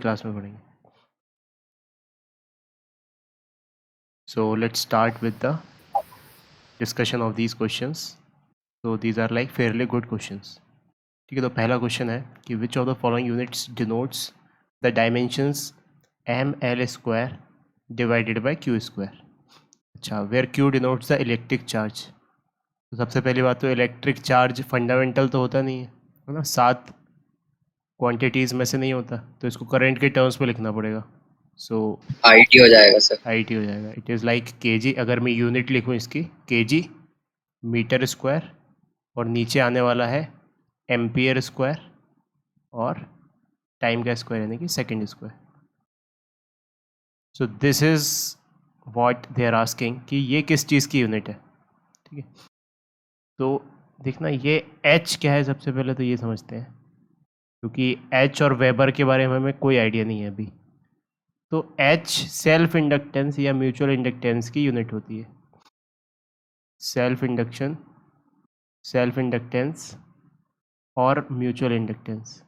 Class में पढ़ेंगे। So let's start with the discussion of these questions. So these are like fairly good questions. ठीक है, तो पहला क्वेश्चन है कि which of the following units denotes the dimensions M L square divided by Q square. अच्छा, where Q denotes the electric charge. तो सबसे पहली बात तो इलेक्ट्रिक चार्ज फंडामेंटल तो होता नहीं है ना, 7 क्वांटिटीज़ में से नहीं होता, तो इसको करंट के टर्म्स में लिखना पड़ेगा। सो आईटी हो जाएगा सर। आईटी हो जाएगा। इट इज़ लाइक केजी, अगर मैं यूनिट लिखूँ इसकी केजी मीटर स्क्वायर, और नीचे आने वाला है एम्पियर स्क्वायर और टाइम का स्क्वायर यानी कि second square. So this is what they are asking कि ये किस चीज़ की यूनिट है। ठीक है, तो देखना ये एच क्या है, सबसे पहले तो ये समझते हैं, क्योंकि एच और वेबर के बारे में हमें कोई आइडिया नहीं है अभी। तो एच सेल्फ इंडक्टेंस या म्यूचुअल इंडक्टेंस की यूनिट होती है। सेल्फ इंडक्टेंस और म्यूचुअल इंडक्टेंस,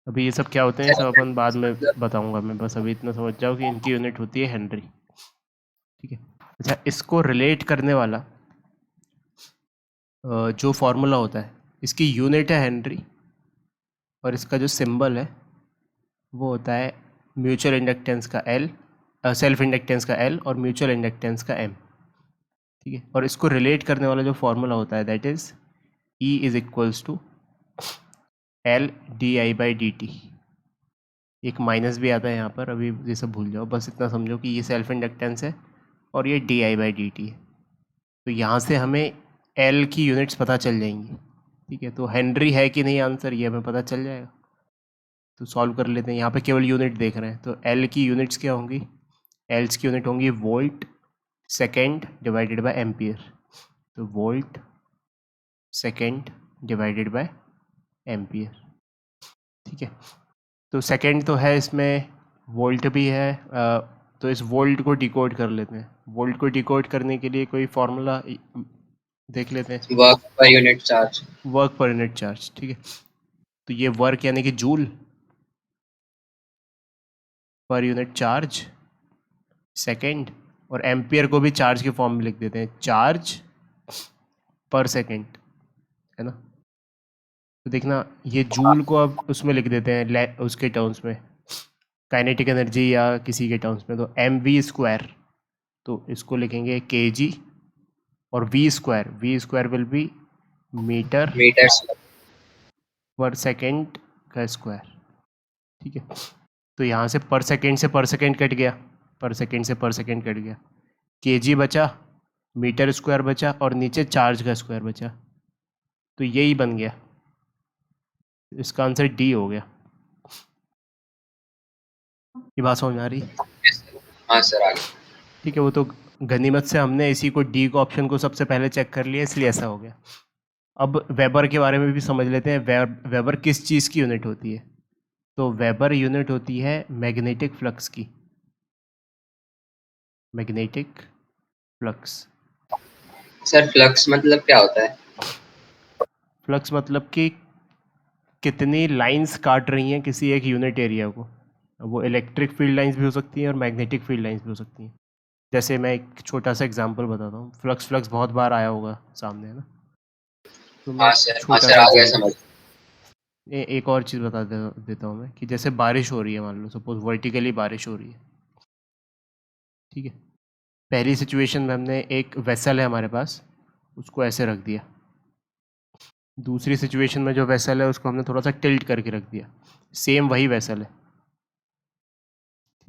अभी ये सब क्या होते हैं सब अपन बाद में बताऊंगा मैं, बस अभी इतना समझ जाओ कि इनकी यूनिट होती है हेनरी। ठीक है, अच्छा इसको रिलेट करने वाला जो फॉर्मूला होता है, इसकी यूनिट है हेनरी, और इसका जो सिंबल है वो होता है म्यूचुअल इंडक्टेंस का एल, सेल्फ इंडक्टेंस का एल और म्यूचुअल इंडक्टेंस का एम। ठीक है, और इसको रिलेट करने वाला जो फॉर्मूला होता है that is E is equals to L D I by D T. एक माइनस भी आता है यहाँ पर, अभी ये सब भूल जाओ, बस इतना समझो कि ये सेल्फ इंडक्टेंस है और ये D I by D T है। तो यहाँ से हमें एल की यूनिट्स पता चल जाएंगी। ठीक है, तो हेनरी है कि नहीं आंसर ये हमें पता चल जाएगा। तो सॉल्व कर लेते हैं, यहाँ पे केवल यूनिट देख रहे हैं, तो एल की यूनिट्स क्या होंगी, एल्स की यूनिट होंगी volt second divided by ampere. तो volt second divided by ampere. ठीक है, तो सेकेंड तो है इसमें, वोल्ट भी है, तो इस वोल्ट को डिकोड कर लेते हैं। वोल्ट को डिकोड करने के लिए कोई फार्मूला देख लेते हैं, work per unit charge. Work per unit charge. ठीक है, तो ये वर्क यानी कि joule per unit charge second, और एम्पियर को भी चार्ज के फॉर्म में लिख देते हैं, चार्ज पर सेकेंड, है ना। तो देखना ये जूल को अब उसमें लिख देते हैं उसके टर्म्स में, काइनेटिक एनर्जी या किसी के टर्म्स में, तो एम वी स्क्वायर, तो इसको लिखेंगे के जी, और V square will be metre metres. पर सेकेंड का स्क्वायर। ठीक है, तो यहाँ से पर सेकेंड कट गया, पर सेकेंड कट गया, के जी बचा, मीटर स्क्वायर बचा, और नीचे चार्ज का स्क्वायर बचा, तो यही बन गया, इसका आंसर डी हो गया। ये बात समझ में आ रही? हाँ सर, आगे। ठीक है, वो तो गनीमत से हमने इसी को डी को ऑप्शन को सबसे पहले चेक कर लिया, इसलिए ऐसा हो गया। अब वेबर के बारे में भी समझ लेते हैं, वेबर किस चीज़ की यूनिट होती है। तो वेबर यूनिट होती है मैग्नेटिक फ्लक्स की, मैग्नेटिक फ्लक्स। सर फ्लक्स मतलब क्या होता है? फ्लक्स मतलब कि कितनी लाइंस काट रही हैं किसी एक यूनिट एरिया को। अब वो इलेक्ट्रिक फील्ड लाइंस भी हो सकती हैं और मैग्नेटिक फील्ड लाइंस भी हो सकती हैं। जैसे मैं एक छोटा सा एग्जांपल बताता हूँ, फ्लक्स बहुत बार आया होगा सामने, है ना। तो मैं हाँ एक सर, हाँ छोटा सर, सा आ गया एग्जांपल, समझ। एक और चीज़ देता हूँ मैं, कि जैसे बारिश हो रही है, मान लो सपोज वर्टिकली बारिश हो रही है। ठीक है, पहली सिचुएशन में हमने एक वेसल है हमारे पास, उसको ऐसे रख दिया। दूसरी सिचुएशन में जो वेसल है उसको हमने थोड़ा सा टिल्ट करके रख दिया, सेम वही वेसल है।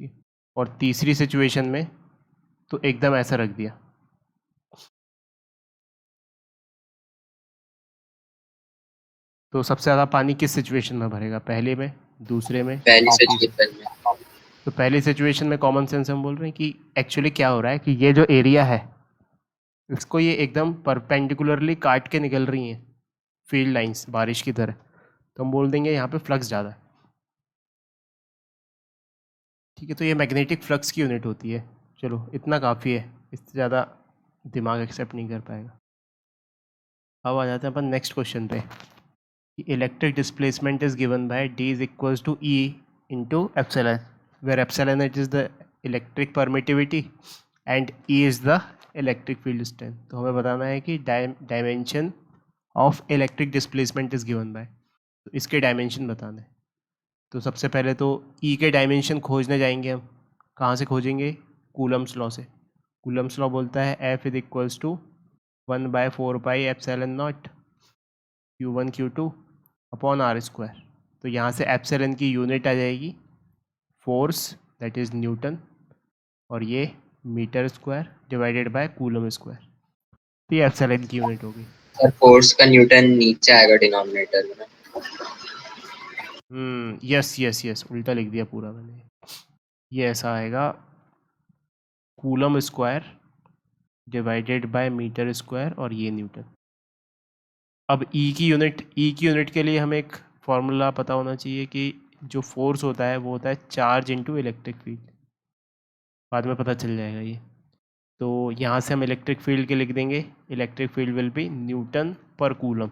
ठीक है, और तीसरी सिचुएशन में तो एकदम ऐसा रख दिया। तो सबसे ज़्यादा पानी किस सिचुएशन में भरेगा, पहले में, दूसरे में पहली या तीसरे? सिचुएशन में। तो पहली सिचुएशन में कॉमन सेंस हम बोल रहे हैं कि एक्चुअली क्या हो रहा है कि ये जो एरिया है इसको ये एकदम परपेंडिकुलरली काट के निकल रही हैं फील्ड लाइंस बारिश की तरह, तो हम बोल देंगे यहाँ पे फ्लक्स ज़्यादा है। ठीक है, तो ये मैग्नेटिक फ्लक्स की यूनिट होती है। चलो इतना काफ़ी है, इससे ज़्यादा दिमाग एक्सेप्ट नहीं कर पाएगा। अब आ जाते हैं अपन नेक्स्ट क्वेश्चन पे, electric displacement is given by d is equals to E into epsilon, where epsilon it is the electric permittivity and E is the electric field strength. तो हमें बताना है कि dimension of electric displacement is given by, तो इसके dimension बताने। तो सबसे पहले तो E के डायमेंशन खोजने जाएंगे हम। कहाँ से खोजेंगे? कूलम्स लॉ से। कूलम्स लॉ बोलता है F is equals to 1/4 epsilon naught Q1 Q2 upon R square. तो यहाँ से एप्सिलॉन की यूनिट आ जाएगी फोर्स, दैट इज़ न्यूटन, और ये metre square divided by coulomb square. तो ये एप्सिलॉन की यूनिट होगी। सर फोर्स का न्यूटन नीचे आएगा डिनोमिनेटर में। यस यस यस, उल्टा लिख दिया पूरा मैंने। ये ऐसा आएगा coulomb square divided by metre square और ये न्यूटन। अब ई की यूनिट के लिए हमें एक फॉर्मूला पता होना चाहिए कि जो फोर्स होता है वो होता है चार्ज इनटू इलेक्ट्रिक फील्ड। बाद में पता चल जाएगा ये। तो यहाँ से हम इलेक्ट्रिक फील्ड के लिख देंगे, electric field will be Newton पर कूलम।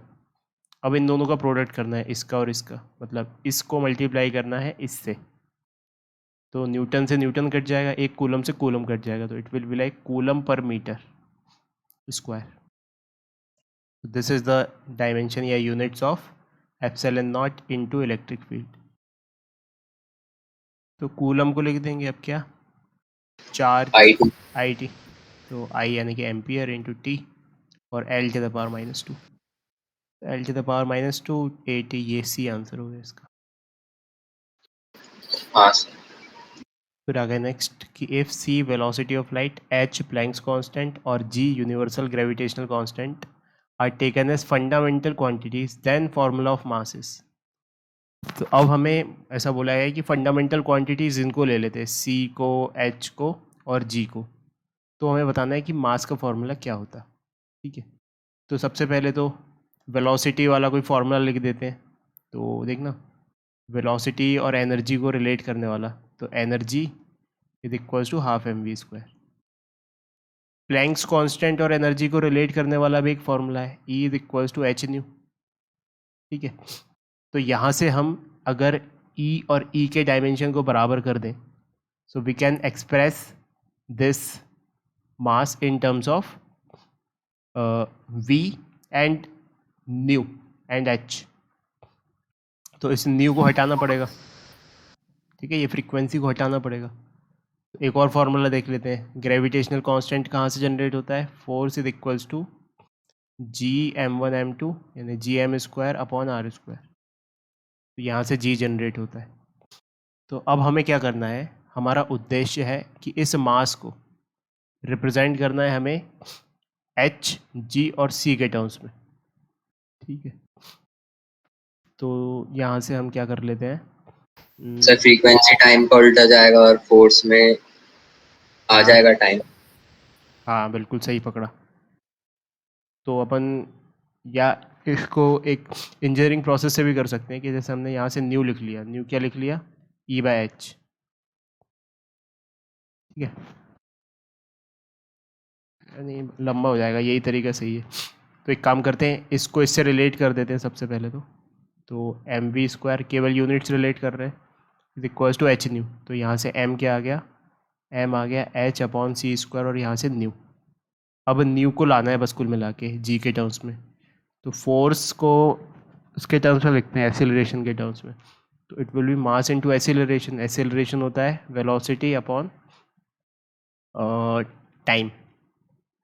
अब इन दोनों का प्रोडक्ट करना है, इसका और इसका, मतलब इसको मल्टीप्लाई करना है इससे। तो न्यूटन से न्यूटन कट जाएगा, एक कूलम से कूलम कट जाएगा, तो it will be like coulomb per metre square. This is the dimension या units of epsilon naught into electric field. तो कूलम को लिख देंगे अब क्या, चार्ज I2 आई टी, तो आई यानी कि एम्पियर इंटू टी, और L two the power -2, L two the power -2 AT, ये सी आंसर हो गया इसका। हाँ सर। फिर आ गया नेक्स्ट कि if C velocity of light, H Planck's constant और G universal gravitational constant are taken as fundamental quantities then formula of masses. तो अब हमें ऐसा बोला है कि फंडामेंटल क्वांटिटीज इनको ले लेते हैं, सी को, एच को और जी को। तो हमें बताना है कि मास का फॉर्मूला क्या होता है। ठीक है, तो सबसे पहले तो वेलोसिटी वाला कोई फार्मूला लिख देते हैं। तो देखना, वेलोसिटी और एनर्जी को रिलेट करने वाला, तो energy is equals to half mv²। Planck's constant और एनर्जी को रिलेट करने वाला भी एक फार्मूला है, E is equals to H nu. ठीक है, तो यहाँ से हम अगर E और E के डायमेंशन को बराबर कर दें, so we can express this mass in terms of V and nu and H। तो इस न्यू को हटाना पड़ेगा, ठीक है, ये फ्रीक्वेंसी को हटाना पड़ेगा। एक और फार्मूला देख लेते हैं, ग्रेविटेशनल कांस्टेंट कहाँ से जनरेट होता है, force is equals to Gm1m2 यानी Gm² अपॉन R²। तो यहाँ से G जनरेट होता है। तो अब हमें क्या करना है, हमारा उद्देश्य है कि इस मास को रिप्रेजेंट करना है हमें H, G और C के टर्म्स में। ठीक है, तो यहाँ से हम क्या कर लेते हैं, सर फ्रीक्वेंसी टाइम का उल्टा जाएगा और फोर्स में आ जाएगा टाइम। हाँ बिल्कुल सही पकड़ा। तो अपन या इसको एक इंजीनियरिंग प्रोसेस से भी कर सकते हैं कि जैसे हमने यहाँ से न्यू लिख लिया, न्यू क्या लिख लिया, E/H। ठीक है, यानी लंबा हो जाएगा, यही तरीका सही है। तो एक काम करते हैं, इसको इससे रिलेट कर देते हैं सबसे पहले तो mv² केवल यूनिट्स रिलेट कर रहे हैं, is equals to H nu. तो यहाँ से m क्या आ गया, m आ गया h अपॉन c² और यहाँ से न्यू। अब न्यू को लाना है बस कुल मिला के g के टर्म्स में। तो फोर्स को उसके टर्म्स में लिखते हैं, एक्सेलरेशन के टर्म्स में। तो it will be mass into acceleration. Acceleration होता है velocity upon time,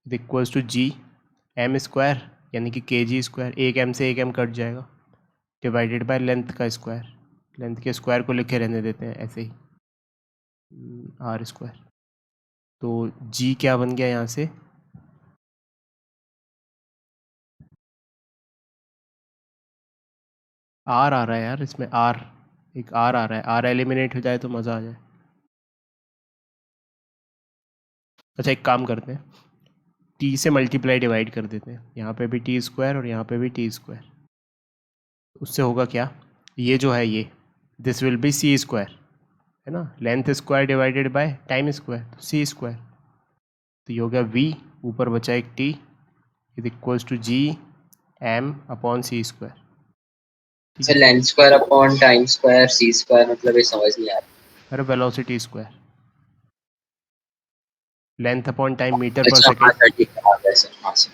equals to G m² यानी कि kg², एक m से एक m कट जाएगा, डिवाइडेड बाय लेंथ का स्क्वायर। लेंथ के स्क्वायर को लिखे रहने देते हैं ऐसे ही, R²। तो g क्या बन गया यहाँ से, R आ रहा है यार इसमें, R एक R आ रहा है, R एलिमिनेट हो जाए तो मज़ा आ जाए। अच्छा एक काम करते हैं, t से मल्टीप्लाई डिवाइड कर देते हैं, यहाँ पे भी t² और यहाँ पे भी t²। उससे होगा क्या, ये जो है ये, दिस विल बी c², है ना, length square divided by time square, तो c²। तो ये हो गया v, ऊपर बचा एक t, is equals to Gm upon c²। ठीक सर है। Length square upon time square C square मतलब ये समझ नहीं आ रहा। अरे velocity square, length upon time metre per अच्छा हाँ सेकेंड। सर ठीक है, आ गया सर, हाँ सर।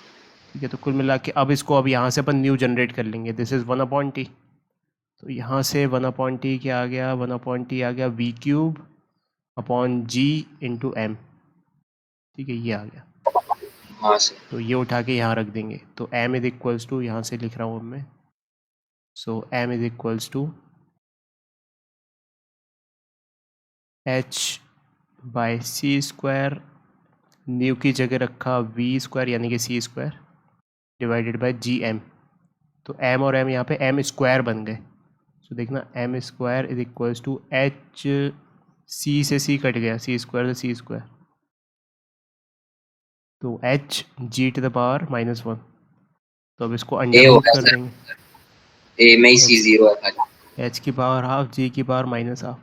ठीक है, तो कुल मिला के अब इसको अब यहाँ से अपन न्यू जनरेट कर लेंगे। This is 1/t। तो यहाँ से 1/t क्या आ गया, 1/t आ गया V cube upon G into M. ठीक है, ये आ गया। हाँ सर। तो ये उठा के यहाँ रख देंगे। तो m इज इक्वल्स टू, यहाँ से लिख रहा हूँ अब मैं, so m is equals to h by C square, new की जगह रखा वी स्क्वायर यानी कि C square divided by G M. तो m और m यहाँ पे m स्क्वायर बन गए। सो देखना m square is equals to h, c से c कट गया, c स्क्वायर से c स्क्वायर, तो h g to the power -1। तो अब इसको अंडर ए रूट होगा कर सर, देंगे। ए में ही सी h, जीरो है खाली। h की पावर हाफ, g की पावर -हाफ।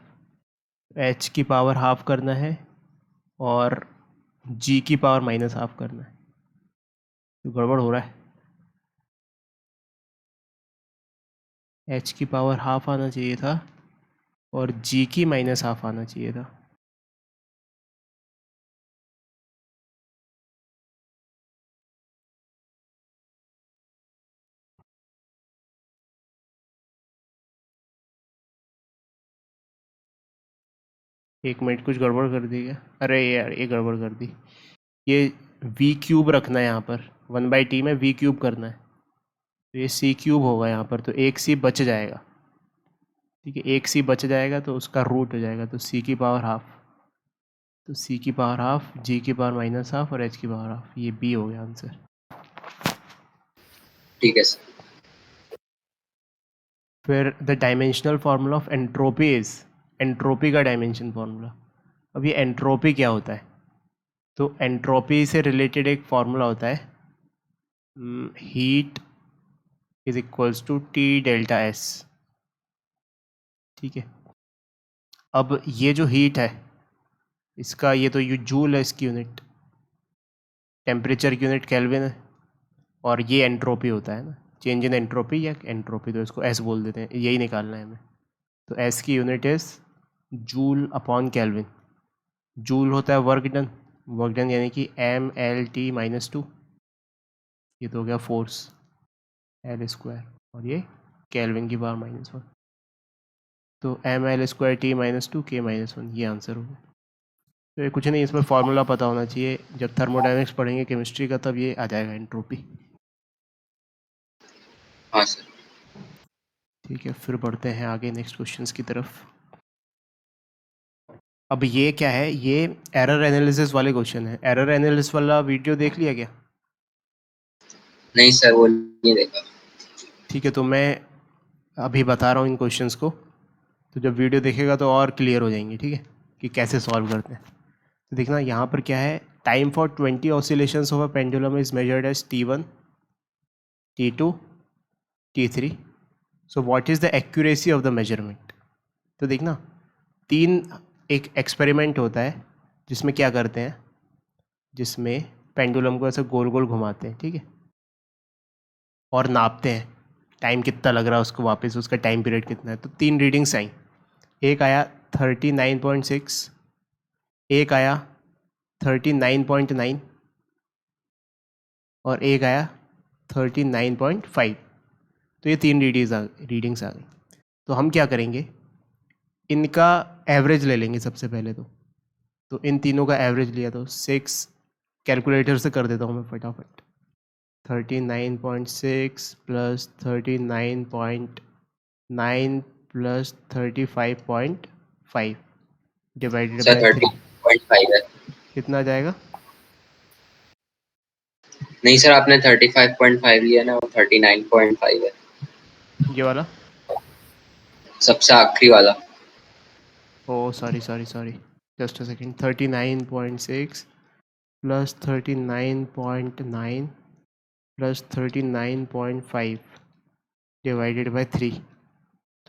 h की पावर हाफ करना है और g की पावर -हाफ करना है। तो गड़बड़ हो रहा है। h की पावर हाफ आना चाहिए था और g की -हाफ आना चाहिए था। एक मिनट, कुछ गड़बड़ कर दी क्या? अरे यार ये गड़बड़ कर दी। ये v क्यूब रखना है यहाँ पर, 1/t में v क्यूब करना है। तो ये c क्यूब होगा यहाँ पर, तो एक c बच जाएगा। ठीक है, एक c बच जाएगा तो उसका रूट हो जाएगा, तो c की पावर हाफ। तो c की पावर हाफ, g की पावर -हाफ और h की पावर हाफ, ये b हो गया आंसर। ठीक है सर। फिर the dimensional formula of entropy is, entropy का डायमेंशन फार्मूला। अब ये एंट्रोपी क्या होता है? तो एंट्रोपी से रिलेटेड एक फार्मूला होता है, heat is equals to T delta S. ठीक है, अब ये जो हीट है इसका, ये तो यू जूल है इसकी यूनिट, टेम्परेचर की यूनिट केल्विन है, और ये एंट्रोपी होता है ना, चेंज इन एंट्रोपी या एंट्रोपी, तो इसको एस बोल देते हैं, यही निकालना है हमें। तो एस की unit is joule upon kelvin. Joule होता है वर्क डन, वर्क डन यानी कि mLT-2। ये तो हो गया फोर्स, एल स्क्वायर, और ये केल्विन की पावर -1। तो mL²T-2 K-1, ये आंसर होगा। तो ये कुछ नहीं, इसमें फार्मूला पता होना चाहिए, जब थर्मोडायनेमिक्स पढ़ेंगे केमिस्ट्री का तब ये आ जाएगा एंट्रोपी। हाँ सर। ठीक है, फिर बढ़ते हैं आगे नेक्स्ट क्वेश्चंस की तरफ। अब ये क्या है, ये एरर एनालिसिस वाले क्वेश्चन है। एरर एनालिसिस वाला वीडियो देख लिया क्या? नहीं सर वो नहीं देखा। ठीक है, तो मैं अभी बता रहा हूँ इन क्वेश्चंस को, तो जब वीडियो देखेगा तो और क्लियर हो जाएंगे। ठीक है, कि कैसे सॉल्व करते हैं। तो देखना यहाँ पर क्या है, time for 20 oscillations of a pendulum is measured as T1, T2, T3। So what is the accuracy of the measurement? तो देखना, तीन एक एक्सपेरिमेंट होता है जिसमें क्या करते हैं, जिसमें पेंडुलम को ऐसे गोल गोल घुमाते हैं। ठीक है, और नापते हैं टाइम कितना लग रहा है उसको वापस, उसका टाइम पीरियड कितना है। तो तीन रीडिंग्स आई, एक आया 39.6, एक आया 39.9 और एक आया 39.5। तो ये तीन रीडिंग्स आ गई। तो हम क्या करेंगे, इनका एवरेज ले लेंगे सबसे पहले। तो इन तीनों का एवरेज लिया, तो 6, कैलकुलेटर से कर देता हूँ मैं फटाफट, 39.6 plus 39.9 plus 35.5 divided sir by 3, 30.5 है। कितना आ जाएगा? नहीं सर आपने 35.5 लिया ना, वो 39.5 है। ये वाला? सबसे आखिरी वाला। Oh sorry sorry sorry, just a second. 39.6 plus 39.9 plus 39.5 divided by 3।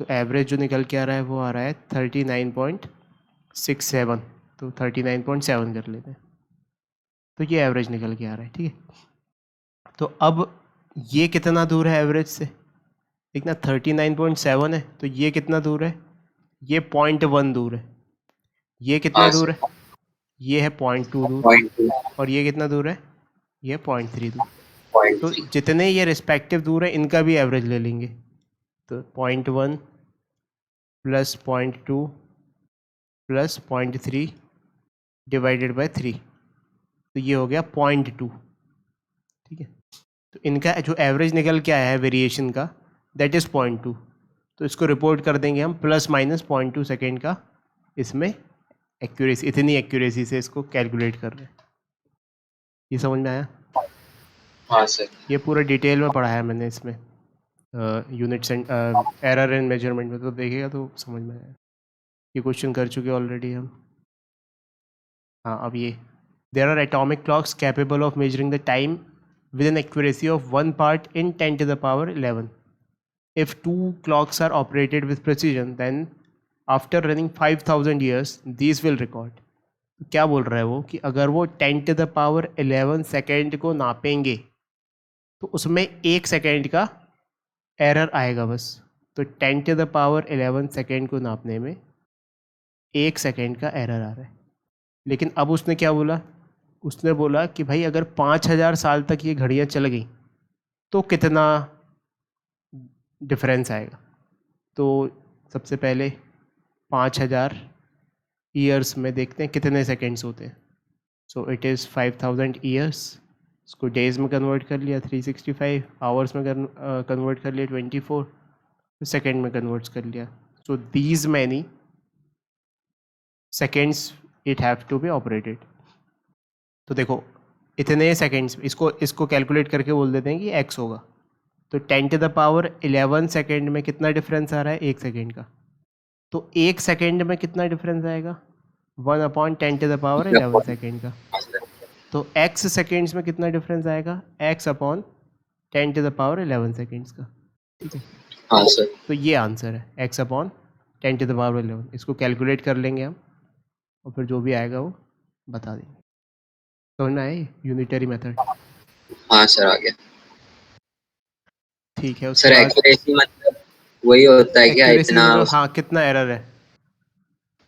तो एवरेज जो निकल के आ रहा है वो आ रहा है 39.67। तो 39.7 कर लेते हैं, तो ये एवरेज निकल के आ रहा है। ठीक है, तो अब ये कितना दूर है एवरेज से? देखना 39.7 है, तो ये कितना दूर है, ये 0.1 दूर है, ये कितना हाँ दूर सर, है, ये है 0.2 दूर, 0.2, और ये कितना दूर है, ये 0.3 दूर। तो 0.3। जितने ये रिस्पेक्टिव दूर है इनका भी एवरेज ले लेंगे, तो 0.1 प्लस 0.2 प्लस 0.3 डिवाइडेड बाय 3, तो ये हो गया 0.2। ठीक है, तो इनका जो एवरेज निकल के आया है वेरिएशन का, दैट इज़ 0.2। तो इसको रिपोर्ट कर देंगे हम प्लस माइनस 0.2 सेकेंड का, इसमें एक्यूरेसी, इतनी एक्यूरेसी से इसको कैलकुलेट कर रहे हैं। ये समझ में आया? हाँ सर। ये पूरा डिटेल में पढ़ाया मैंने इसमें, units and error and measurement में, तो देखिएगा तो समझ में आया। ये क्वेश्चन कर चुके ऑलरेडी हम। हाँ, अब ये there are atomic clocks capable of measuring the time with an accuracy of 1 part in 10 to the power 11. If two clocks are operated with precision, then after running 5000 years, these will record. क्या बोल रहा है वो कि अगर वो 10 to the power 11 second को नापेंगे तो उसमें 1 सेकेंड का एरर आएगा बस। तो 10 to the power 11 सेकेंड को नापने में 1 सेकेंड का एरर आ रहा है। लेकिन अब उसने क्या बोला, उसने बोला कि भाई अगर 5000 साल तक ये घड़ियाँ चल गई तो कितना डिफरेंस आएगा। तो सबसे पहले 5000 ईयर्स में देखते हैं कितने सेकेंड्स होते हैं। सो इट इज़ 5000 ईयर्स, इसको डेज में कन्वर्ट कर लिया 365, आवर्स में कन्वर्ट कर लिया 24, सेकेंड में कन्वर्ट कर लिया। So these many seconds it have to be operated. तो देखो इतने सेकेंड्स, इसको कैलकुलेट करके बोल देते हैं कि एक्स होगा। तो 10 टू द पावर 11 सेकेंड में कितना डिफरेंस आ रहा है, 1 सेकेंड का। तो 1 सेकेंड में कितना डिफरेंस आएगा, 1/10 टू द पावर 11 सेकेंड का। हाँ सर। तो x सेकेंड्स में कितना डिफरेंस आएगा, x/10 to the power 11 seconds का। ठीक है, हाँ सर। तो ये आंसर है x/10 टू द पावर 11। इसको कैलकुलेट कर लेंगे हम और फिर जो भी आएगा वो बता देंगे। समझ में आए यूनिटरी मेथड? हाँ सर, आ गया। ठीक है, सर उसके बाद एक्यूरेसी मतलब वही होता है क्या एक्यूरेसी इतना मतलब हाँ कितना एरर है।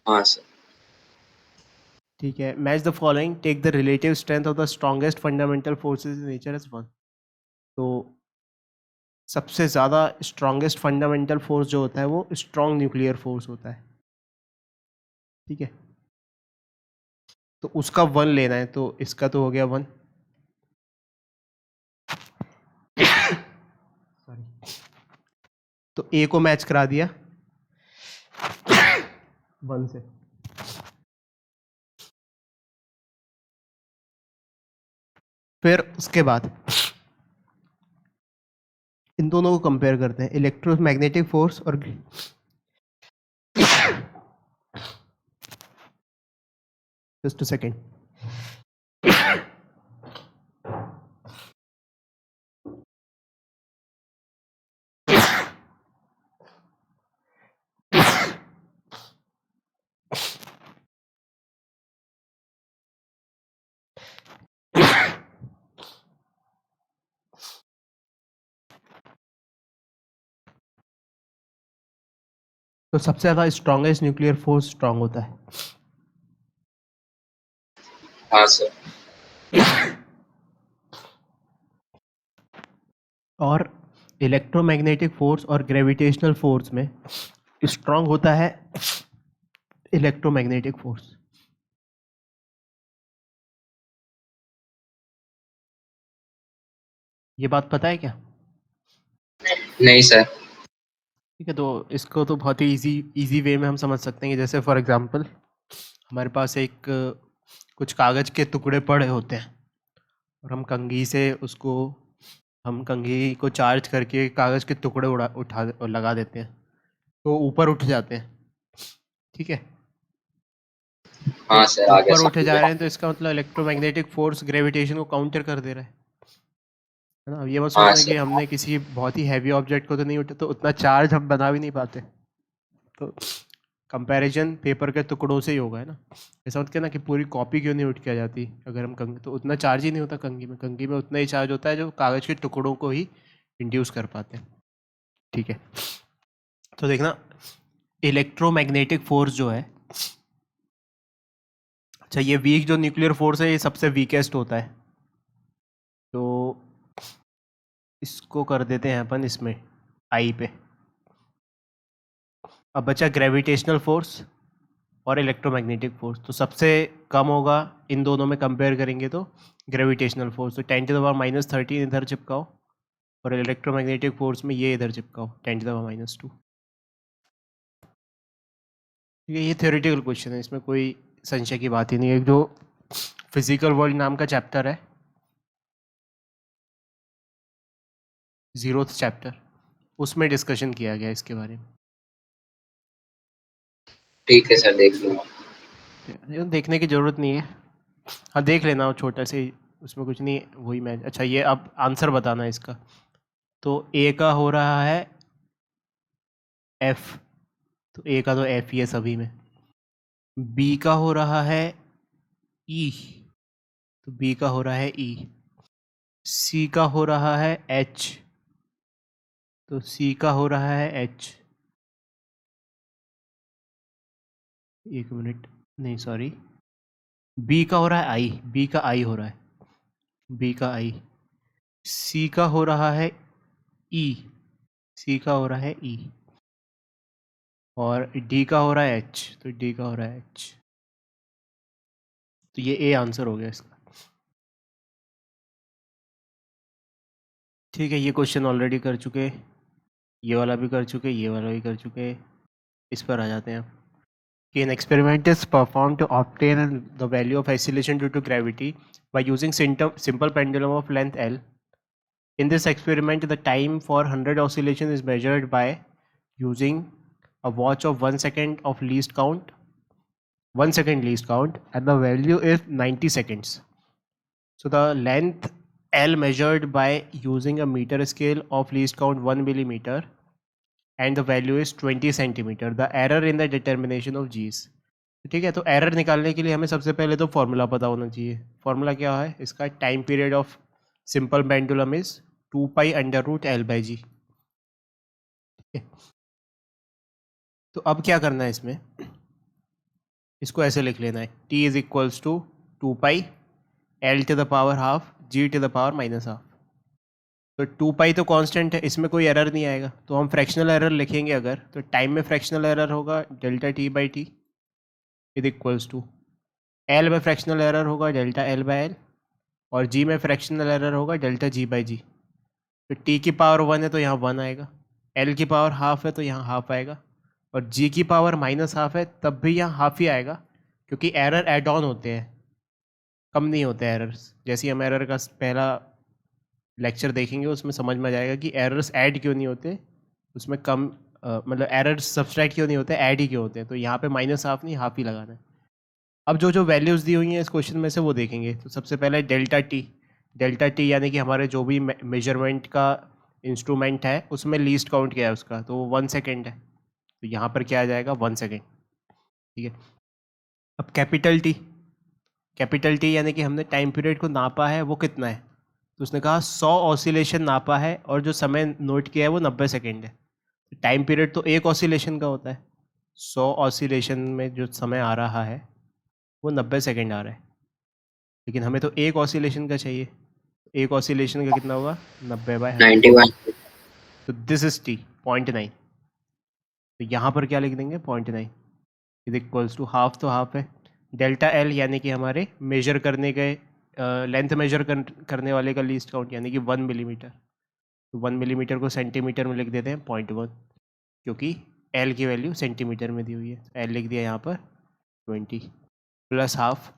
हाँ सर। ठीक है, match the following, take the relative strength of the strongest fundamental forces in nature as 1। तो सबसे ज़्यादा स्ट्रॉन्गेस्ट फंडामेंटल फोर्स जो होता है वो स्ट्रॉन्ग न्यूक्लियर फोर्स होता है। ठीक है, तो उसका 1 लेना है, तो इसका तो हो गया 1। सॉरी, तो ए को मैच करा दिया 1 से। फिर उसके बाद इन दोनों को कंपेयर करते हैं, इलेक्ट्रोमैग्नेटिक फोर्स और जस्ट अ सेकेंड। तो सबसे ज़्यादा स्ट्रॉन्गेस्ट न्यूक्लियर फोर्स स्ट्रॉन्ग होता है। हाँ सर। और इलेक्ट्रोमैग्नेटिक फोर्स और ग्रेविटेशनल फोर्स में स्ट्रॉन्ग होता है इलेक्ट्रोमैग्नेटिक फोर्स। ये बात पता है क्या? नहीं सर। ठीक है, तो इसको तो बहुत ही इजी वे में हम समझ सकते हैं कि जैसे फॉर एग्जांपल हमारे पास एक कुछ कागज़ के टुकड़े पड़े होते हैं और हम कंघी से उसको, हम कंघी को चार्ज करके कागज़ के टुकड़े उठा और लगा देते हैं तो ऊपर उठ जाते हैं। ठीक है, तो हाँ सर, आ गया ऊपर उठे समझ जा गया। रहे हैं तो इसका मतलब इलेक्ट्रोमैग्नेटिक फोर्स ग्रेविटेशन को काउंटर कर दे रहा है ना। अब ये मत हाँ सोचना कि सर। हमने किसी बहुत ही हैवी ऑब्जेक्ट को तो नहीं उठा, तो उतना चार्ज हम बना भी नहीं पाते। तो कंपैरिजन पेपर के टुकड़ों से ही होगा, है ना। ऐसा मत कहना कि पूरी कॉपी क्यों नहीं उठ के आ जाती, अगर हम कंघी, तो उतना चार्ज ही नहीं होता कंघी में। कंघी में उतना ही चार्ज होता है जो कागज़ के टुकड़ों को ही इंड्यूस कर पाते हैं। ठीक है, तो देखना इलेक्ट्रोमैग्नेटिक फोर्स जो है, अच्छा ये वीक जो न्यूक्लियर फोर्स है ये सबसे वीकेस्ट होता है, तो इसको कर देते हैं अपन इसमें आई पे। अब बचा ग्रेविटेशनल फोर्स और इलेक्ट्रोमैग्नेटिक फोर्स, तो सबसे कम होगा इन दोनों में कंपेयर करेंगे तो ग्रेविटेशनल फोर्स, तो 10⁻⁻13 इधर चिपकाओ और इलेक्ट्रोमैग्नेटिक फोर्स में ये इधर चिपकाओ 10⁻²। ठीक है, ये थ्योरेटिकल क्वेश्चन है, इसमें कोई संशय की बात ही नहीं है। जो फिजिकल वर्ल्ड नाम का चैप्टर है, 0th चैप्टर, उसमें डिस्कशन किया गया इसके बारे में। ठीक है सर, देख लूँगा। देखने की ज़रूरत नहीं है, हाँ देख लेना, वो छोटा से, उसमें कुछ नहीं, वही मैं। अच्छा ये अब आंसर बताना है इसका, तो ए का हो रहा है एफ, तो ए का तो एफ ही है सभी में। बी का हो रहा है ई, तो बी का हो रहा है ई। सी का हो रहा है एच, तो सी का हो रहा है एच। एक मिनट, नहीं सॉरी, बी का हो रहा है आई, बी का आई हो रहा है, बी का आई। सी का हो रहा है ई, सी का हो रहा है ई। और डी का हो रहा है एच, तो डी का हो रहा है एच। तो ये ए आंसर हो गया इसका। ठीक है, ये क्वेश्चन ऑलरेडी कर चुके, ये वाला भी कर चुके, ये वाला भी कर चुके। इस पर आ जाते हैं कि an experiment is performed to obtain the value of acceleration due to gravity by using simple pendulum of length L. In this experiment, the time for 100 oscillation is measured by using a watch of 1 second of least count, 1 second least count, and the value is 90 seconds. So the length L measured by using a meter scale of least count 1 millimeter and the value is 20 centimeter. The error in the determination of G's. ठीक है, तो error निकालने के लिए हमें सबसे पहले तो फॉर्मूला पता होना चाहिए। फॉर्मूला क्या है इसका? Time period of simple pendulum is 2π√L/G। तो अब क्या करना है इसमें, इसको ऐसे लिख लेना है, T is equals to 2π L⁻½ G⁻⁻½ तो 2π तो कांस्टेंट है, इसमें कोई एरर नहीं आएगा, तो हम फ्रैक्शनल एरर लिखेंगे अगर, तो टाइम में फ्रैक्शनल एरर होगा ΔT/T is equals to, L में फ्रैक्शनल एरर होगा ΔL/L और जी में फ्रैक्शनल एरर होगा ΔG/G। तो टी की पावर 1 है तो यहाँ 1 आएगा, एल की पावर हाफ है तो यहाँ हाफ आएगा, और जी की पावर -½ है तब भी यहाँ हाफ ही आएगा, क्योंकि एरर एड ऑन होते हैं, कम नहीं होते एरर्स। जैसे ही हम एरर का पहला लेक्चर देखेंगे उसमें समझ में आ जाएगा कि एरर्स ऐड क्यों नहीं होते, उसमें कम मतलब एरर्स सब्सट्रैक्ट क्यों नहीं होते, ऐड ही क्यों होते हैं। तो यहाँ पे -½ नहीं, हाफ ही लगाना है। अब जो जो वैल्यूज़ दी हुई हैं इस क्वेश्चन में से वो देखेंगे। तो सबसे पहले ΔT यानी कि हमारे जो भी मेजरमेंट का इंस्ट्रूमेंट है उसमें लीस्ट काउंट क्या है उसका, तो वो 1 सेकेंड है, तो यहाँ पर क्या आ जाएगा 1 सेकेंड। ठीक है, अब कैपिटल टी यानी कि हमने टाइम पीरियड को नापा है वो कितना है, तो उसने कहा 100 ऑसिलेशन नापा है और जो समय नोट किया है वो 90 सेकेंड है। टाइम पीरियड तो एक ऑसिलेशन का होता है, 100 ऑसिलेशन में जो समय आ रहा है वो 90 सेकेंड आ रहा है, लेकिन हमें तो एक ऑसिलेशन का चाहिए। एक ऑसिलेशन का कितना होगा 90/100, 91। तो दिस इज टी 0.9। तो यहाँ पर क्या लिख देंगे 0.9 इज इक्वल्स टू हाफ, तो हाफ है ΔL यानी कि हमारे मेजर करने गए लेंथ मेजर करने वाले का लीस्ट काउंट यानी कि 1 मिलीमीटर, तो 1 मिलीमीटर को सेंटीमीटर में लिख देते हैं 0.1, क्योंकि L की वैल्यू सेंटीमीटर में दी हुई है। L लिख दिया यहाँ पर 20 प्लस हाफ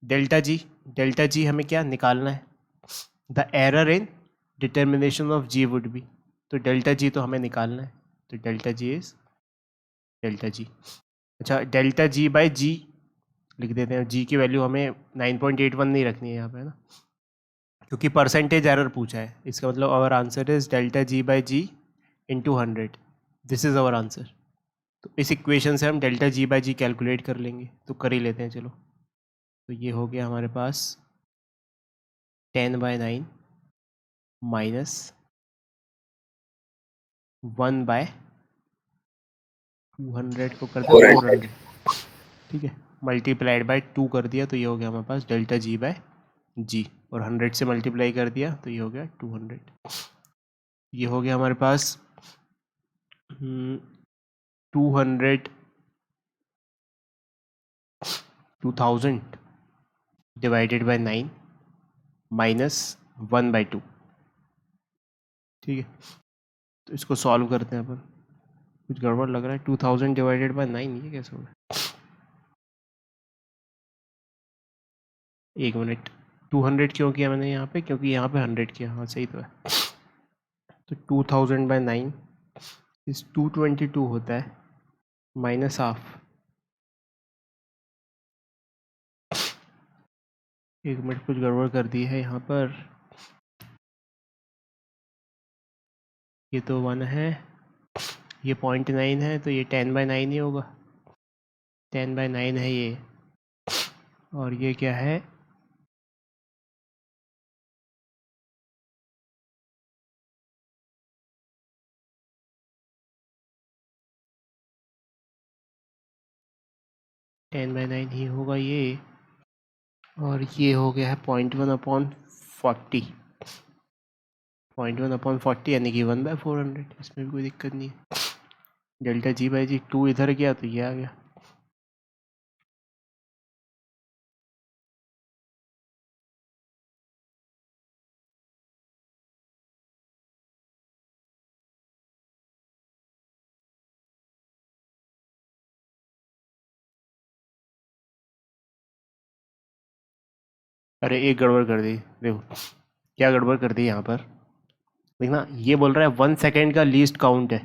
ΔG हमें क्या निकालना है, the error in determination of G would be, तो ΔG तो हमें निकालना है, तो ΔG इज ΔG। अच्छा ΔG/G लिख देते हैं, G की वैल्यू हमें 9.81 नहीं रखनी है यहाँ पे, है ना, क्योंकि परसेंटेज एरर पूछा है। इसका मतलब our answer is ΔG/G into 100, this is our answer. तो इस इक्वेशन से हम ΔG/G कैलकुलेट कर लेंगे, तो कर ही लेते हैं चलो। तो ये हो गया हमारे पास 10/9 माइनस 1/200 को कर दिया 400, ठीक है, मल्टीप्लाइड बाय 2 कर दिया तो ये हो गया हमारे पास डेल्टा जी बाय जी, और 100 से मल्टीप्लाई कर दिया तो ये हो गया 200। ये हो गया हमारे पास 2000 डिवाइडेड बाय 9 माइनस 1/2, ठीक है। तो इसको सॉल्व करते हैं अपन, कुछ गड़बड़ लग रहा है। 2000 डिवाइडेड बाय 9 ये कैसे होगा, एक मिनट, 200 क्यों किया मैंने यहाँ पे, क्योंकि यहाँ पे 100 किया, हाँ सही तो है। तो 2000 बाय 9 इस 222 होता है माइनस हाफ, एक मिनट कुछ गड़बड़ कर दी है यहाँ पर, ये तो 1 है, ये 0.9 है, तो ये 10/9 ही होगा, 10/9 है ये, और ये क्या है, टेन बाई 9 ही होगा ये, और ये हो गया है 0.1/40, 0.1/40 यानी कि 1/400, इसमें भी कोई दिक्कत नहीं है। डेल्टा जी बाई जी 2 इधर गया तो ये आ गया। अरे एक गड़बड़ कर दी, देखो क्या गड़बड़ कर दी यहाँ पर, देखना ये बोल रहा है 1 सेकेंड का लीस्ट काउंट है,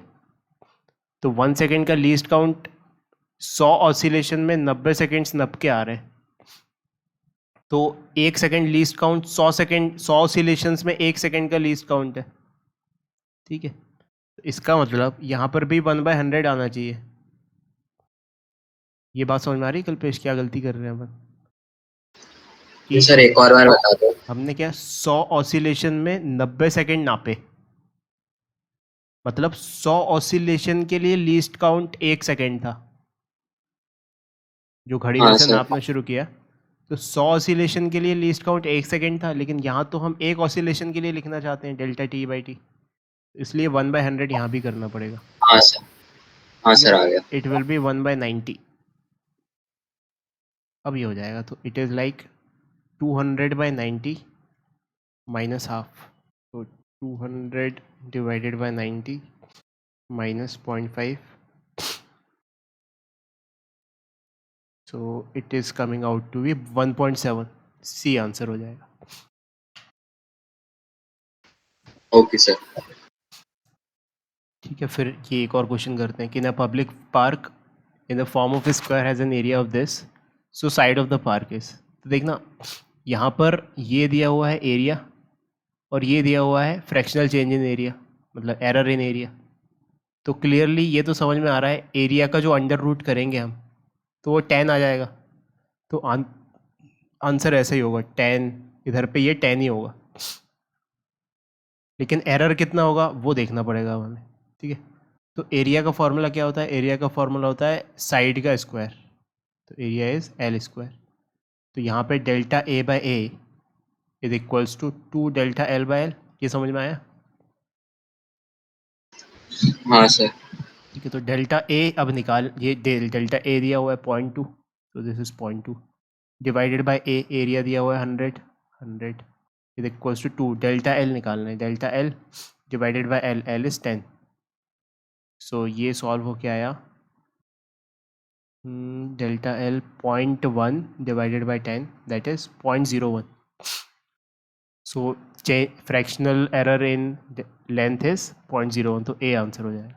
तो 1 सेकेंड का लीस्ट काउंट 100 ऑसिलेशन में 90 सेकेंड्स नप के आ रहे हैं, तो 1 सेकेंड लीस्ट काउंट 100 ऑसिलेशंस में 1 सेकेंड का लीस्ट काउंट है, ठीक है। तो इसका मतलब यहाँ पर भी 1/100 आना चाहिए। ये बात समझ में आ रही कल्पेश, क्या गलती कर रहे हैं अपन कि सर एक और बार बता दो। हमने क्या 100 ऑसिलेशन में 90 सेकेंड नापे, मतलब 100 ऑसिलेशन के लिए लीस्ट काउंट 1 सेकेंड था, जो घड़ी में हाँ से सर। नापना शुरू किया, तो 100 ऑसिलेशन के लिए लीस्ट काउंट 1 सेकेंड था, लेकिन यहाँ तो हम एक ऑसिलेशन के लिए लिखना चाहते हैं डेल्टा टी बाई टी, इसलिए 1/100 यहाँ भी करना पड़ेगा। हाँ सर, हाँ सर आ गया। इट विल बी 1/90, अब ये हो जाएगा, तो it is like 200/90 minus half, तो 200 divided by 90 minus 0.5, so it is coming out to be 1.7, C answer हो जाएगा। Okay sir. ठीक है, फिर ये एक और क्वेश्चन करते हैं कि ना public park in the form of square has an area of this, so side of the park is, तो देखना यहाँ पर ये दिया हुआ है एरिया, और ये दिया हुआ है फ्रैक्शनल चेंज इन एरिया, मतलब एरर इन एरिया, तो क्लियरली ये तो समझ में आ रहा है एरिया का जो अंडर रूट करेंगे हम तो वो 10 आ जाएगा, तो आंसर ऐसा ही होगा 10, इधर पे ये 10 ही होगा, लेकिन एरर कितना होगा वो देखना पड़ेगा हमें, ठीक है। तो एरिया का फॉर्मूला क्या होता है, एरिया का फॉर्मूला होता है साइड का स्क्वायर, तो एरिया इज एल स्क्वायर, तो यहाँ पे delta A by A is equals to 2 delta L by L, ये समझ में आया। हाँ सर। ठीक है, तो डेल्टा ए अब निकाल, ये डेल्टा ए दिया हुआ है 0.2, तो this is 0.2 divided by A, area दिया हुआ है 100 is equals to 2 delta L निकालना है, delta L divided by L, L is 10, so ये सॉल्व हो के आया delta L 0.1 divided by 10 that is 0.01, so fractional error in length is 0.01, तो ए आंसर हो जाएगा।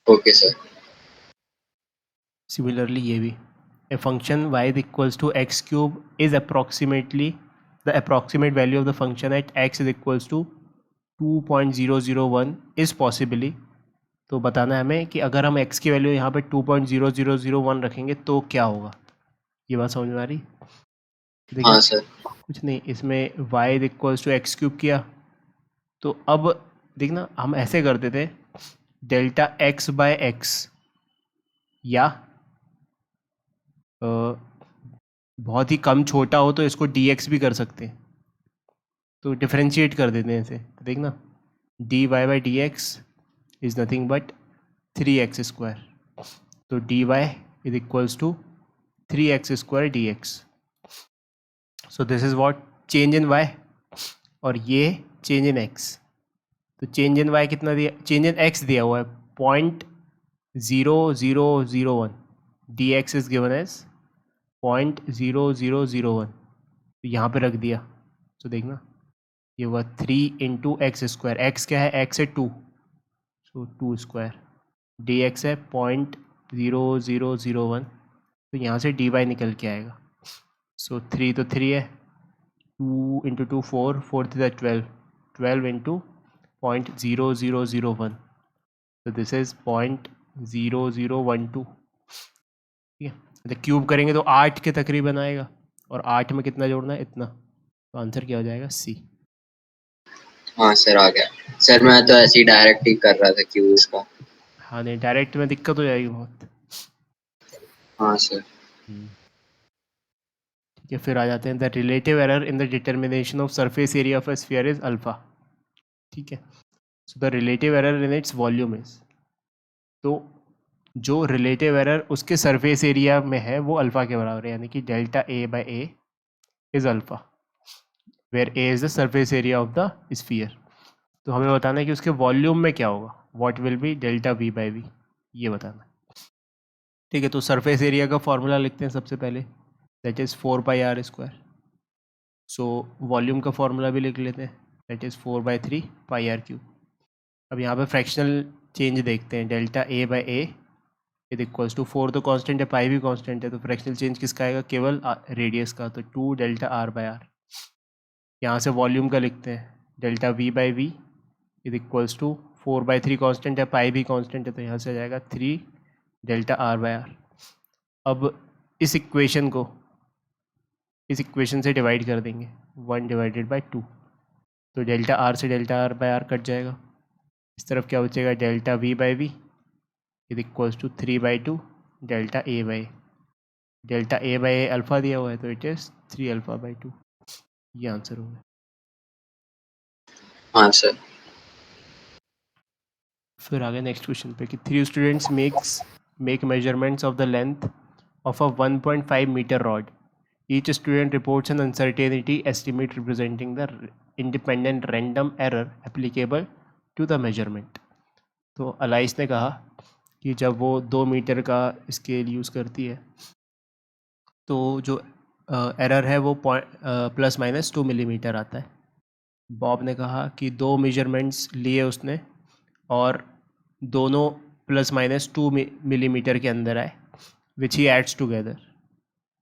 Okay sir. सिमिलरली ये भी a function y is equals to x cube is approximately the approximate value of the function at x is equals to 2.001 is possibly, तो बताना है हमें कि अगर हम x की वैल्यू यहाँ पे 2.0001 रखेंगे तो क्या होगा, ये बात समझ में आ रही। देखिए हाँ सर। कुछ नहीं, इसमें y is equals to X cube किया, तो अब देखना हम ऐसे करते थे डेल्टा एक्स बाय एक्स, या बहुत ही कम छोटा हो तो इसको डी एक्स भी कर सकते हैं, तो डिफ्रेंशिएट कर देते हैं इसे। तो देखना D Y by D X is nothing but 3x²। तो D Y is equals to 3x² D X. So this is what change in Y, और ये चेंज इन एक्स। तो चेंज इन वाई कितना दिया, चेंज इन एक्स दिया हुआ है 0.0001, D X is given as 0.0001, तो यहाँ पे रख दिया। तो देखना ये हुआ 3 × x², क्या है, x है 2, सो 2², डी एक्स है 0.0001, तो यहाँ से डी वाई निकल के आएगा। सो 3 तो 3 है, 2 × 2 4, 4 3 12, 12 × 0.0001, तो दिस इज 0.0012। ठीक है, तो क्यूब करेंगे तो 8 के तकरीबन आएगा, और 8 में कितना जोड़ना है, इतना। तो आंसर क्या हो जाएगा, सी। हाँ सर आ गया सर, मैं तो ऐसे ही डायरेक्ट ही कर रहा था क्यूज का। हाँ नहीं, डायरेक्ट में दिक्कत हो जाएगी बहुत। हाँ सर। ठीक है, फिर आ जाते हैं the relative error in the determination of surface area of a sphere is alpha. ठीक है, so the relative error in its volume is, तो जो रिलेटिव एरर उसके सरफेस एरिया में है वो अल्फा के बराबर है, यानी कि delta A by A is alpha, where A is the surface area of the sphere. तो हमें बताना है कि उसके वॉल्यूम में क्या होगा, what will be delta V by V, ये बताना है। ठीक है, तो सरफेस एरिया का फॉर्मूला लिखते हैं सबसे पहले, that is 4πr²। So volume का फॉर्मूला भी लिख लेते हैं, दैट इज़ 4/3πr³। अब यहाँ पे फ्रैक्शनल चेंज देखते हैं, delta A by A is equals to 4 तो कांस्टेंट है, पाई भी कांस्टेंट है, तो फ्रैक्शनल चेंज किसका आएगा, केवल रेडियस का, तो 2 डेल्टा आर बाई आर। यहाँ से वॉल्यूम का लिखते हैं, delta V by V is equals to 4/3 constant है, पाई भी कांस्टेंट है, तो यहाँ से आ जाएगा 3 डेल्टा आर बाई आर। अब इस इक्वेशन को इस इक्वेशन से डिवाइड कर देंगे, 1/2, तो डेल्टा आर से delta R by R cut जाएगा। इस तरफ क्या बचेगा, delta V by V is equals to 3/2 delta A by, delta A by A alpha दिया हुआ है, तो इट इज़ 3α/2। ये आंसर होगा। हाँ सर। फिर आगे नेक्स्ट क्वेश्चन पे कि 3 students make measurements of the length of a 1.5 metre rod. Each student reports an uncertainty estimate representing the independent random error applicable to the measurement। तो Alice ने कहा कि जब वो 2 मीटर का स्केल यूज़ करती है तो जो एरर है वो ±2 मिलीमीटर आता है। बॉब ने कहा कि 2 मेजरमेंट्स लिए उसने और दोनों ±2 मिलीमीटर के अंदर आए, विच ही एड्स टुगेदर।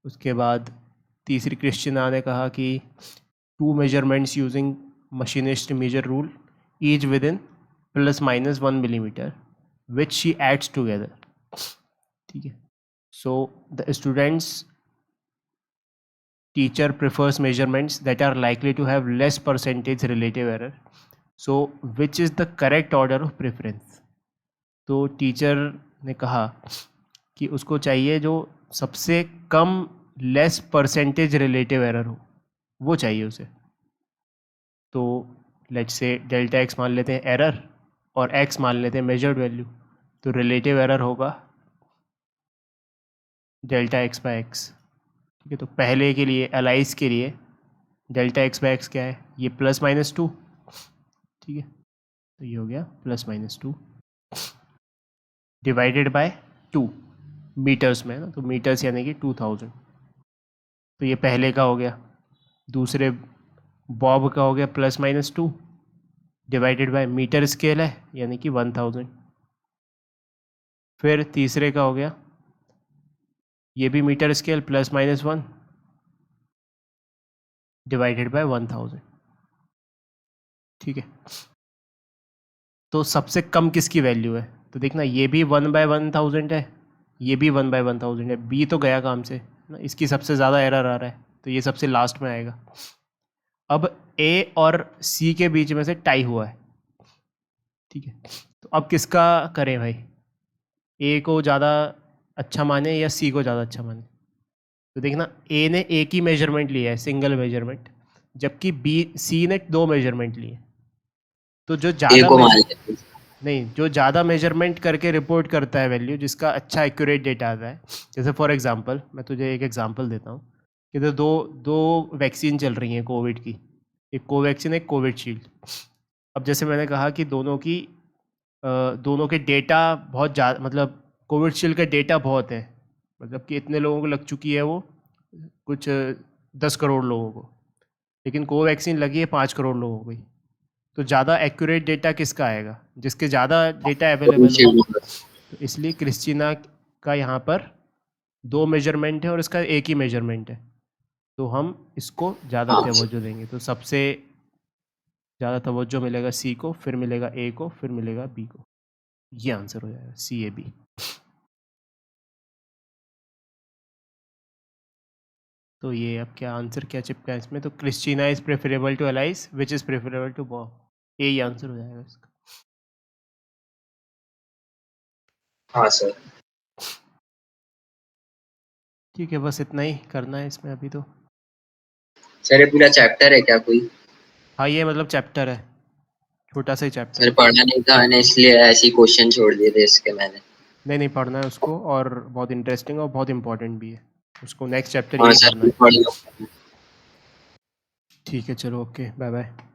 उसके बाद तीसरी क्रिश्चियना ने कहा कि 2 measurements using machinist measure rule each within ±1 millimetre which she adds together. ठीक है, so the students teacher prefers measurements that are likely to have less percentage relative error, so which is the correct order of preference। तो teacher ने कहा कि उसको चाहिए जो सबसे कम लेस परसेंटेज रिलेटिव एरर हो, वो चाहिए उसे। तो लेट्स से डेल्टा एक्स मान लेते हैं एरर और एक्स मान लेते हैं मेजर्ड वैल्यू, तो रिलेटिव एरर होगा डेल्टा एक्स बाय एक्स। ठीक है, तो पहले के लिए अलाइस के लिए डेल्टा एक्स बाय एक्स क्या है, ये +-2। ठीक है, तो ये हो गया +-2 डिवाइडेड बाय 2 मीटर्स में ना, तो मीटर्स यानी कि 2000। तो ये पहले का हो गया। दूसरे बॉब का हो गया +-2 डिवाइडेड बाय मीटर स्केल है यानी कि 1000। फिर तीसरे का हो गया, ये भी मीटर स्केल +-1 डिवाइडेड बाय 1000। ठीक है, तो सबसे कम किसकी वैल्यू है, तो देखना ये भी 1/1000 है, ये भी 1/1000 है, बी तो गया काम से ना, इसकी सबसे ज़्यादा एरर आ रहा है, तो ये सबसे लास्ट में आएगा। अब ए और सी के बीच में से टाई हुआ है, ठीक है, तो अब किसका करें भाई, ए को ज़्यादा अच्छा माने या सी को ज़्यादा अच्छा माने? तो देखना ए ने एक ही मेजरमेंट लिया है, सिंगल मेजरमेंट, जबकि सी ने 2 मेजरमेंट लिए। तो जो ए ज़्यादा को मान लेते हैं। नहीं, जो ज़्यादा मेजरमेंट करके रिपोर्ट करता है वैल्यू, जिसका अच्छा एक्यूरेट डेटा आता है, जैसे फॉर एग्जांपल मैं तुझे एक एग्जांपल देता हूँ कि तो दो वैक्सीन चल रही हैं कोविड की, एक कोवैक्सीन एक कोविडशील्ड। अब जैसे मैंने कहा कि दोनों के डेटा बहुत ज़्यादा, मतलब कोविडशील्ड का डेटा बहुत है, मतलब कि इतने लोगों को लग चुकी है वो, कुछ 10 करोड़ लोगों को, लेकिन कोवैक्सीन लगी है 5 करोड़ लोगों को ही। तो ज़्यादा एक्यूरेट डेटा किसका आएगा, जिसके ज़्यादा डेटा अवेलेबल हो। तो इसलिए क्रिस्टीना का यहाँ पर 2 मेजरमेंट है और इसका एक ही मेजरमेंट है, तो हम इसको ज़्यादा हाँ तवज्जो देंगे। तो सबसे ज़्यादा तवज्जो मिलेगा सी को, फिर मिलेगा ए को, फिर मिलेगा बी को। ये आंसर हो जाएगा सी ए बी। तो ये अब क्या आंसर क्या चिपका है इसमें, तो Christina is preferable to Alice which is preferable to Bob, यही आंसर हो जाएगा इसका। हाँ सर। ठीक है, बस इतना ही करना है इसमें अभी तो। सर ये पूरा चैप्टर है क्या कोई? हाँ, ये मतलब चैप्टर है, छोटा सा ही चैप्टर सर है। पढ़ा नहीं था मैंने, इसलिए ऐसे ही क्वेश्चन छोड़ दिए थे इसके मैंने। नहीं पढ़ना है उसको, और बहुत इंटरेस्टिंग और बहुत इंपॉर्टेंट भी है, उसको नेक्स्ट चैप्टर हाँ यही सर पढ़ना है। पढ़ लो। ठीक है, चलो, ओके, बाय बाय।